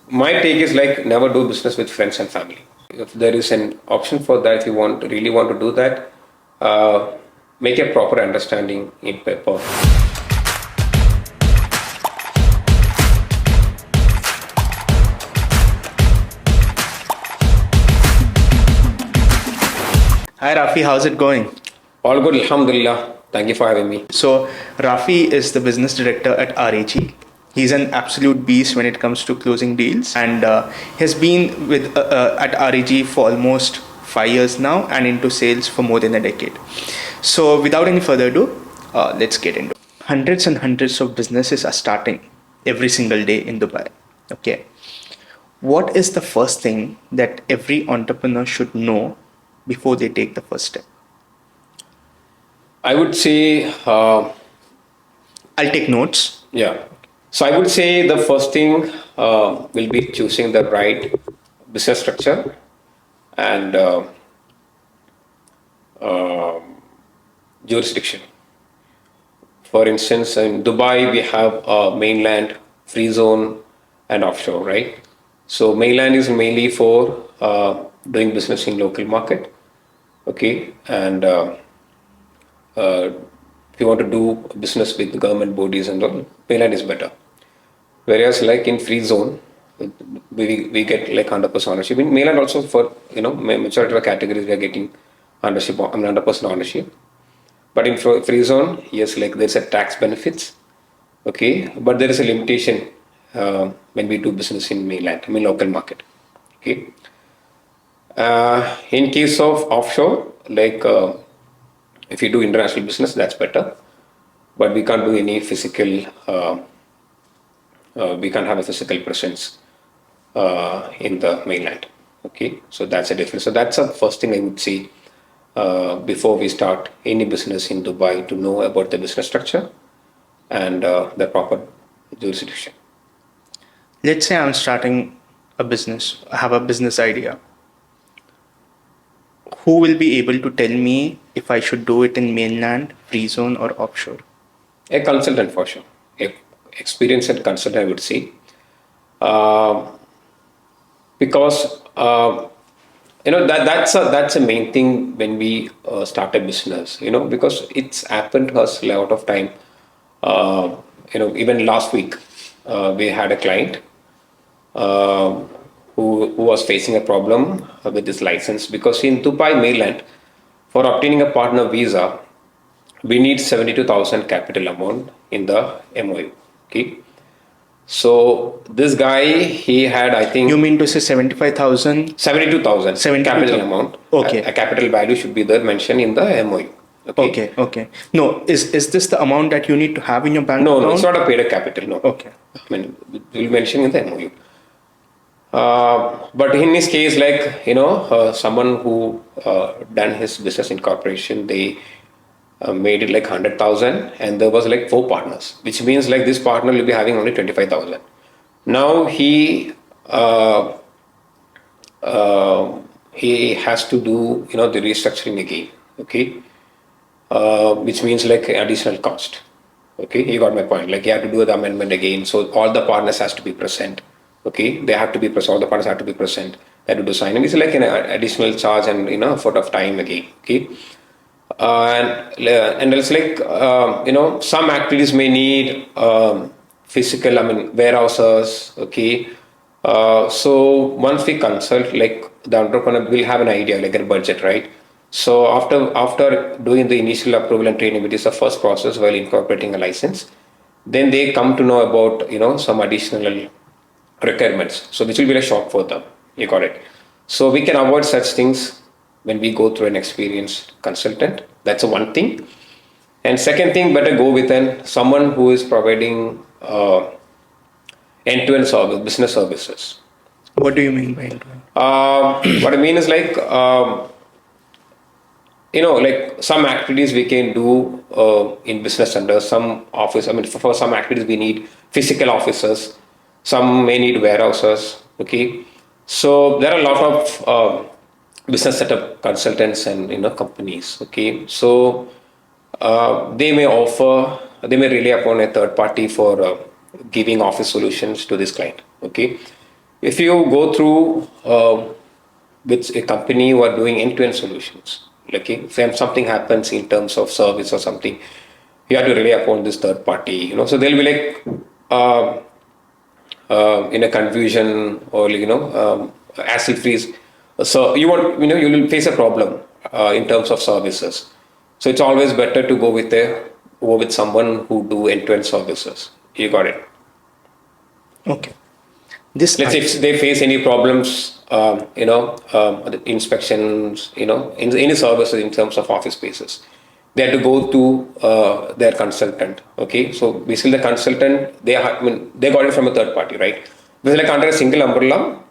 my take is like never do business with friends and family. If there is an option for that, if you really want to do that, uh, make a proper understanding in paper. Hi Rafi, how's it going? All good, alhamdulillah. Thank you for having me. So, Rafi is the business director at RAG. He's an absolute beast when it comes to closing deals, and has been with at RAG for almost 5 years now and into sales for more than a decade. So, without any further ado, let's get into it. Hundreds and hundreds of businesses are starting every single day in Dubai. Okay. What is the first thing that every entrepreneur should know before they take the first step? I would say, I'll take notes. yeah. So I would say the first thing will be choosing the right business structure and jurisdiction. For instance, in Dubai, we have mainland, free zone, and offshore, right? So mainland is mainly for doing business in local market, okay? And if you want to do business with government bodies and all, mainland is better. Whereas like in free zone, we get like 100% ownership. In mainland also for, majority of the categories we are getting ownership, 100% ownership. But in free zone, yes, like there's a tax benefits, okay, but there is a limitation when we do business in mainland, I mean local market, okay. In case of offshore, like if you do international business, that's better, but we can't do any physical. We can't have a physical presence in the mainland. Okay, so that's a difference. So that's the first thing I would say before we start any business in Dubai, to know about the business structure and the proper jurisdiction. Let's say I'm starting a business, I have a business idea. Who will be able to tell me if I should do it in mainland, free zone, or offshore? A consultant for sure, a experienced consultant, I would say, uh, because that's a main thing when we start a business. Because it's happened to us a lot of time. Even last week we had a client uh, who was facing a problem with his license, because in Dubai mainland, for obtaining a partner visa, we need 72,000 capital amount in the MOU. Okay. So this guy, he had, I think, You mean to say 75,000? 72,000 capital amount. Okay. A capital value should be there mentioned in the MOU. Okay. Okay. No, is this the amount that you need to have in your bank No, account? no, it's not a paid capital. No. Okay. I mean, we'll mention in the MOU. But in his case, like, someone who done his business incorporation, they made it like 100,000, and there was like 4 partners, which means like this partner will be having only 25,000. Now he has to do the restructuring again, okay, which means like additional cost. Okay, you got my point. Like you have to do the amendment again, so all the partners has to be present. Okay, they have to be present. All the partners have to be present. They have to do sign, and it's like an additional charge and effort of time again. Okay, and it's like some activities may need physical, I mean, warehouses. Okay, so once we consult, like the entrepreneur will have an idea, like a budget, right? So after doing the initial approval and training, which is the first process while incorporating a license, then they come to know about some additional requirements. So which will be a shock for them. You got it. So we can avoid such things when we go through an experienced consultant. That's one thing. And second thing, better go with someone who is providing end-to-end service, business services. What do you mean by end-to-end? What I mean is like, like some activities we can do in business center, some office. I mean, for some activities we need physical offices. Some may need warehouses. Okay, so there are a lot of business setup consultants and companies. Okay, so they may rely upon a third party for giving office solutions to this client. Okay, If you go through with a company who are doing end-to-end solutions, like if something happens in terms of service or something, you have to rely upon this third party, so they'll be like uh, in a confusion or hassle freeze. So you will face a problem in terms of services. So it's always better to go with someone who do end-to-end services. You got it. Okay. This Let's say I if they face any problems, the inspections, in any services in terms of office spaces, they have to go to their consultant. Okay, so basically the consultant, they got it from a third party, right? Because like under a single umbrella,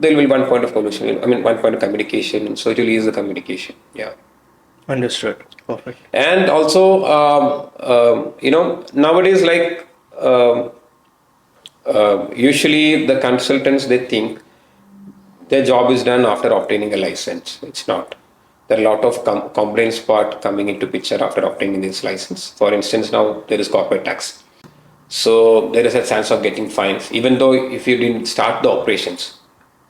there will be one point of collusion. One point of communication. So it will ease the communication. Yeah. understood. Perfect. And also, nowadays, like usually the consultants, they think their job is done after obtaining a license. It's not. There are a lot of compliance part coming into picture after obtaining this license. For instance, now there is corporate tax. So there is a chance of getting fines, even though if you didn't start the operations.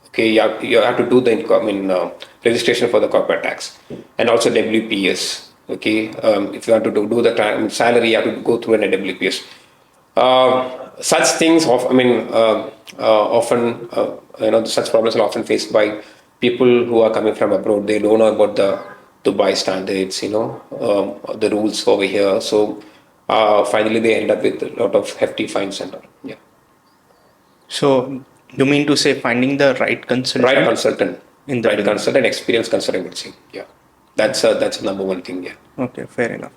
Okay, you have to do the registration for the corporate tax and also WPS. Okay, if you want to do the salary, you have to go through an WPS. Such things often such problems are often faced by people who are coming from abroad. They don't know about the Dubai standards, the rules over here. So finally they end up with a lot of hefty fines and all. Yeah. So you mean to say finding the right Right consultant consultant, in the right business? consultant, experienced consultant, would say. Yeah, that's number one thing. Yeah. Okay, fair enough.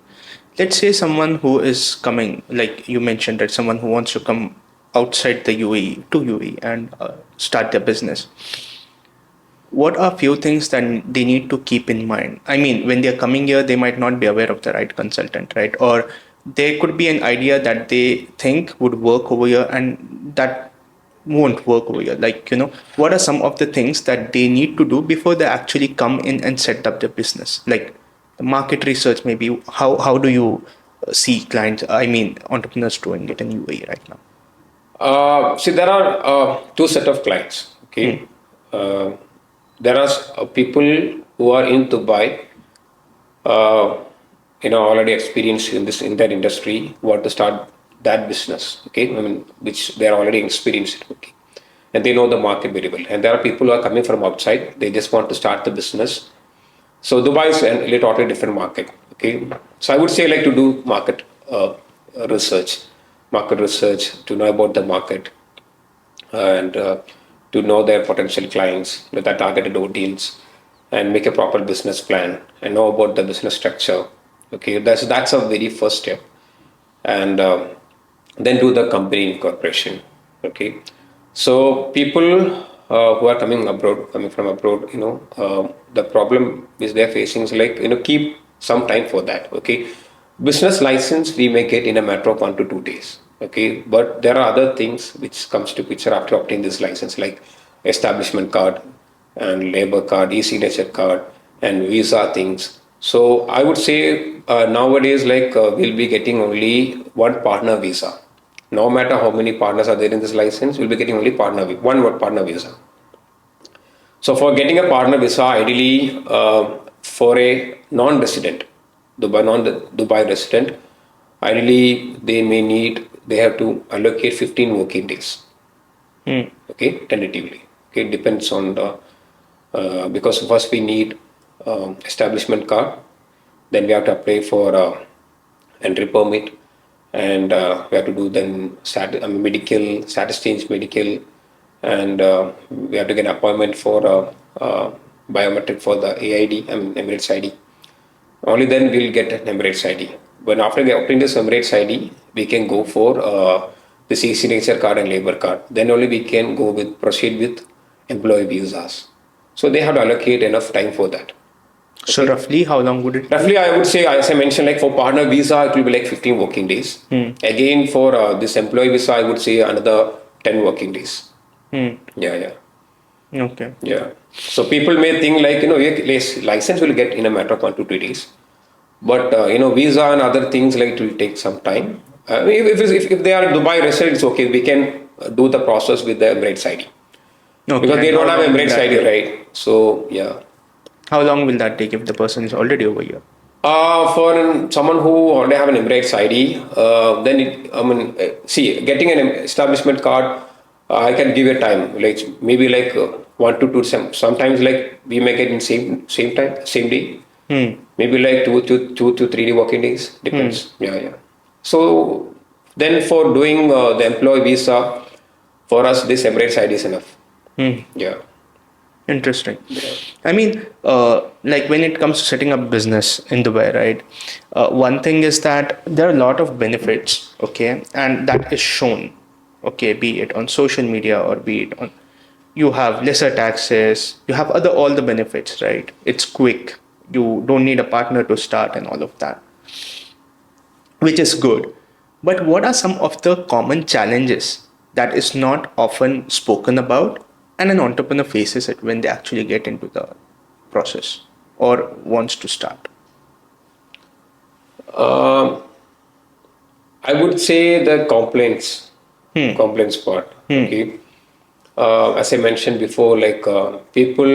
Let's say someone who is coming, like you mentioned, that someone who wants to come outside the UAE to UAE and start their business. What are few things that they need to keep in mind? I mean, when they're coming here, they might not be aware of the right consultant, right? Or there could be an idea that they think would work over here and that won't work over here. Like, what are some of the things that they need to do before they actually come in and set up their business? Like market research, maybe. How do you see clients, I mean, entrepreneurs doing it in UAE right now? See, there are two set of clients. Okay, uh, there are people who are in Dubai, uh, already experienced in that industry, who want to start that business. Okay, which they are already experienced. Okay, and they know the market very well. And there are people who are coming from outside. They just want to start the business. So Dubai is a totally different market. Okay, so I would say like to do research, market research to know about the market and to know their potential clients, with their targeted deals, and make a proper business plan and know about the business structure. Okay, that's a very first step, and then do the company incorporation. Okay, so people who are coming from abroad, the problem is they're facing is like keep some time for that. Okay, business license we may get in a matter of 1 to 2 days. Okay, but there are other things which comes to picture after obtaining this license, like establishment card and labor card, e-signature card, and visa things. So I would say nowadays, like we'll be getting only one partner visa. No matter how many partners are there in this license, we'll be getting only one partner visa. So for getting a partner visa, ideally for a non-resident, Dubai resident, ideally they have to allocate 15 working days. Hmm. Okay, tentatively. Okay, it depends on the because first we need establishment card, then we have to apply for entry permit, and we have to do then medical status change medical, and we have to get an appointment for biometric for the AID, Emirates ID. Only then we'll get an Emirates ID. When after we obtain this Emirates ID, we can go for the signature card and labor card. Then only we can proceed with employee visas. So they have to allocate enough time for that. So roughly, how long would it Roughly, I would say, as I mentioned, like for partner visa, it will be like 15 working days. Again, for this employee visa, I would say another 10 working days. be? Yeah, yeah. Okay. Yeah. So people may think like, license will get in a matter of 1 to 2 days. But, visa and other things like it will take some time. If they are Dubai residents, okay, we can do the process with the Emirates ID. Okay, because they and how don't have long will Emirates that ID, take? right? So yeah. How long will that take if the person is already over here? For someone who already have an Emirates ID, then see, getting an establishment card, I can give a time, like maybe like 1 to 2. Sometimes like we make it in same time, same day. Hmm. Maybe like 2 to 3 working days, Hmm. depends. Yeah, yeah. So then for doing the employee visa, for us this Emirates ID is enough. Hmm. Yeah. Interesting. Yeah. I mean, like when it comes to setting up business in Dubai, right? One thing is that there are a lot of benefits, okay, and that is shown, okay, be it on social media or be it on, you have lesser taxes, you have other all the benefits, right? It's quick, you don't need a partner to start and all of that, which is good. But what are some of the common challenges that is not often spoken about and an entrepreneur faces it when they actually get into the process or wants to start? Um, I would say the Hmm. complaints part. Hmm. Okay. As I mentioned before, like people,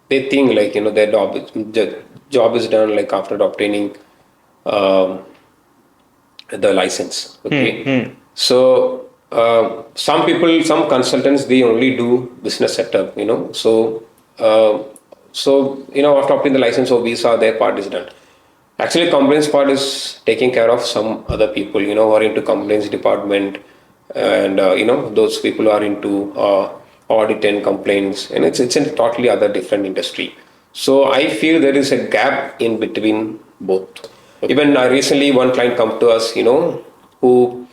they think like the job is done like after obtaining um, the license. Hmm. Okay. Hmm. So some people, some consultants, they only do business setup. Uh, after obtaining the license or visa, their part is done. Actually, complaints part is taking care of some other people, who are into complaints department, and those people who are into audit and complaints, and it's a totally other different industry. So I feel there is a gap in between both. Even recently, one client come to us, who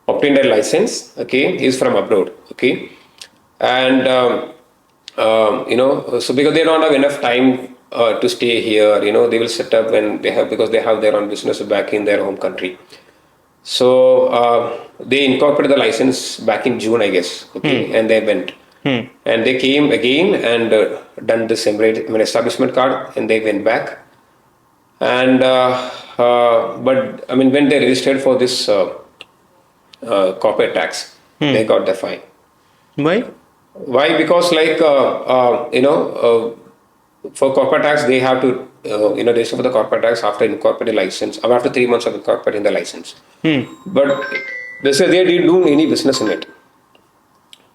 obtained a license. Okay, he's from abroad. Okay, and so because they don't have enough time to stay here, they will set up when they have, because they have their own business back in their home country. So they incorporated the license back in June, I guess. Hmm. Okay, and they went, Hmm. and they came again and done this establishment card, and they went back. And but I mean, when they registered for this corporate tax, they Hmm. got the fine. Why? Why? Because like for corporate tax, they have to register for the corporate tax after incorporating license, or after 3 months of incorporating the license. Hmm. But they say they didn't do any business in it,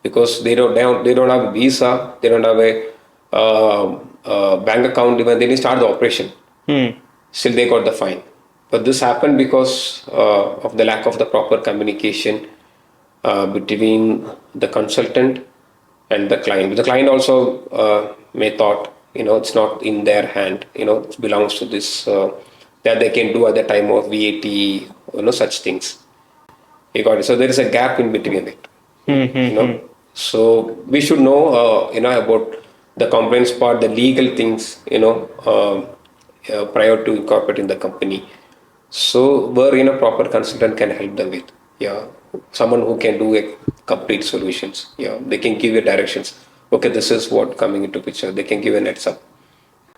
because they don't have a visa, they don't have a bank account, even they didn't start the operation. Hmm. Still, they got the fine. But this happened because of the lack of the proper communication between the consultant and the client. The client also may thought, it's not in their hand, it belongs to this, that they can do at the time of VAT, such things. You got it. So there is a gap in between it, Hmm. Hmm. you Hmm. know. So we should know, about the compliance part, the legal things, prior to incorporating the company. So where proper consultant can help them with, yeah, someone who can do a complete solutions. Yeah, they can give you directions. Okay, this is what coming into picture. They can give an heads up.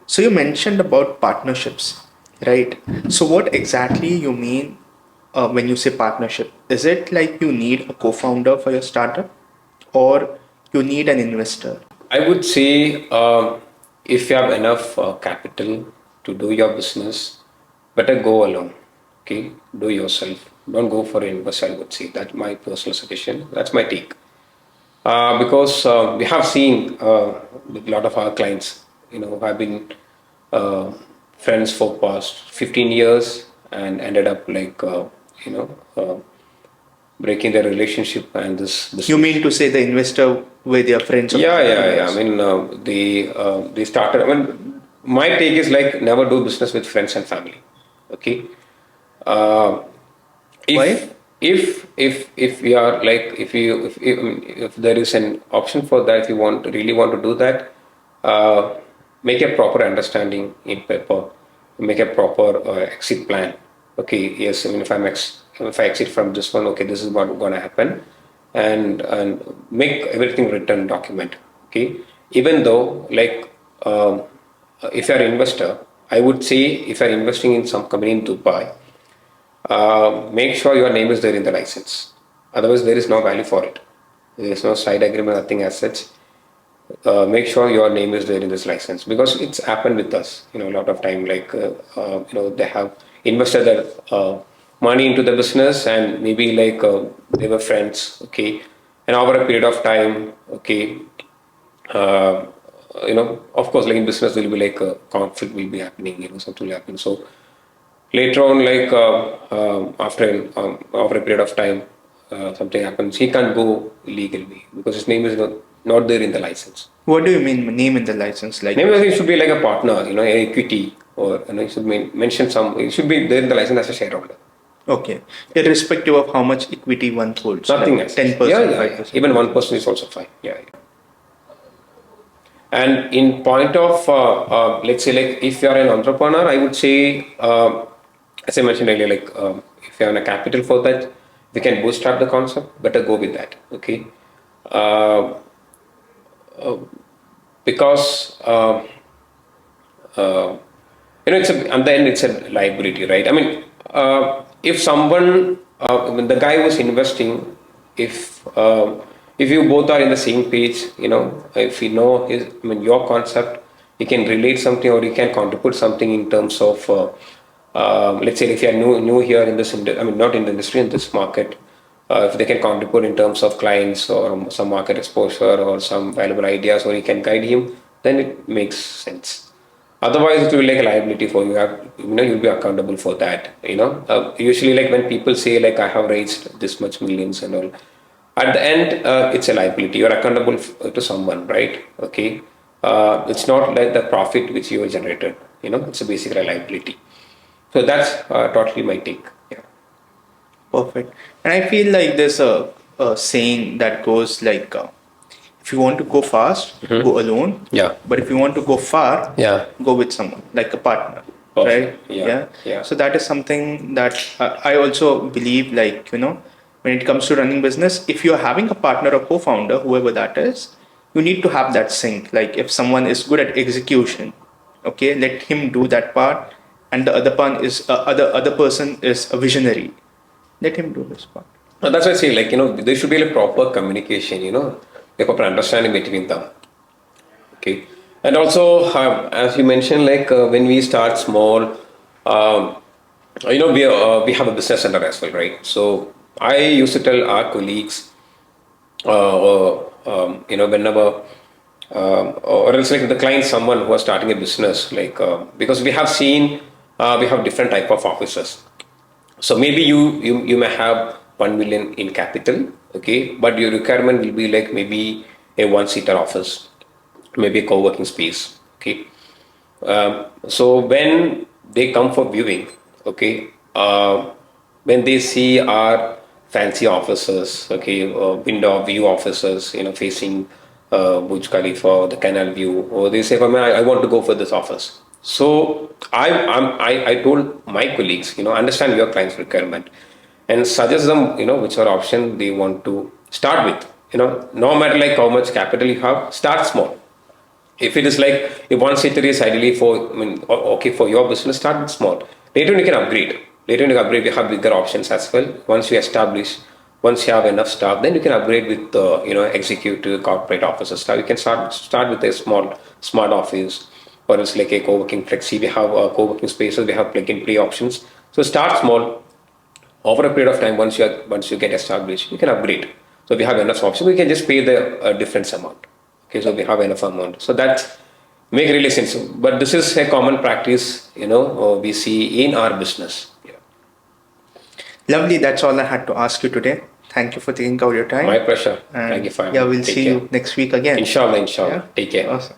So you mentioned about partnerships, right? So what exactly you mean when you say partnership? Is it like you need a co-founder for your startup, or you need an investor? I would say if you have enough capital to do your business, better go alone. Okay, do yourself. Don't go for an investor. I would say that's my personal suggestion. That's my take. Because we have seen with a lot of our clients, have been uh, friends for past 15 years and ended up like you know uh, breaking their relationship and this You business. mean to say the investor with your friends of Yeah, 15 yeah, yeah. I years? mean, they started. I mean, my take is like never do business with friends and family. Okay. Uh, Why? if we are like if there is an option for that, if you really want to do that, uh, make a proper understanding in paper, make a proper exit plan. Okay, yes, I mean, if I exit from this one, okay, this is what going to happen, and make everything written document. Okay, even though like if you are investor, I would say if you are investing in some company in Dubai, make sure your name is there in the license. Otherwise, there is no value for it. There is no side agreement, nothing as such. make sure your name is there in this license, because it's happened with us. A lot of time, like they have invested their money into the business, and maybe like they were friends, okay, and over a period of time, okay, uh, of course, like in business, there will be like a conflict will be happening, something will happen. So later on, like after a period of time, something happens, he can't go legally because his name is not there in the license. What do you mean name in the license? Like, Maybe it should be like a partner, equity, or it should mention some. It should be there in the license as a shareholder. okay, irrespective of how much equity one holds, Nothing like else. 10%, Yeah. 5%. Even 1% is also fine. Yeah. And in point of, let's say, like if you are an entrepreneur, I would say, as I mentioned earlier, like if you have a capital for that, we can bootstrap the concept. Better go with that. Okay. Uh, because uh, at the end it's a liability, right? I mean, if someone, when the guy was investing, if if you both are in the same page, if you know his, I mean, your concept, you can relate something or you can contribute something in terms of, let's say, if you are new here in this, I mean, not in the industry, in this market. If they can contribute in terms of clients or some market exposure or some valuable ideas, or you can guide him, then it makes sense. Otherwise, it will be like a liability for you. You'll be accountable for that. Usually, like when people say like I have raised this much millions and all, at the end, it's a liability. You're accountable to someone, right? Okay. It's not like the profit which you generated. It's a basically a liability. So that's totally my take. Yeah. Perfect. And I feel like there's a saying that goes like, if you want to go fast, go alone. Yeah. But if you want to go far, Yeah. go with someone, like a partner. Perfect. Right? Yeah. Yeah. So that is something that I also believe, like, when it comes to running business, if you're having a partner or co-founder, whoever that is, you need to have that sync. Like if someone is good at execution, okay, let him do that part. And the other part is other person is a visionary. Let him do his part. That's why I say, like, there should be a proper communication, a proper understanding between them. Okay. And also, as you mentioned, like when we start small, um, we have a business center as well, right? So I used to tell our colleagues, whenever, or else like the client, someone who is starting a business, like because we have seen, we have different type of offices. So maybe you may have 1 million in capital, okay, but your requirement will be like maybe a one-seater office, maybe a co-working space, okay. So when they come for viewing, okay, when they see our fancy offices, okay, window view offices, facing Burj Khalifa, the canal view, or they say, I want to go for this office. So I told my colleagues, understand your client's requirement and suggest them, which are option they want to start with. No matter like how much capital you have, start small. If it is like if one seater is ideally for, I mean, okay for your business, start small. Later on you can upgrade. Later on you can upgrade. You have bigger options as well. Once you have enough staff, then you can upgrade with executive corporate offices staff. You can start with a smart office, or it's like a co-working flexi. We have co-working spaces. We have plug and play options. So start small. Over a period of time, once you get established, you can upgrade. So we have enough options. We can just pay the difference amount. Okay, so we have enough amount. So that make really sense. But this is a common practice, we see in our business. Yeah. Lovely. That's all I had to ask you today. Thank you for taking out your time. My pleasure. And Thank you for having yeah, me. we'll Take see care. you next week again. Inshallah. Yeah? Take care. Awesome.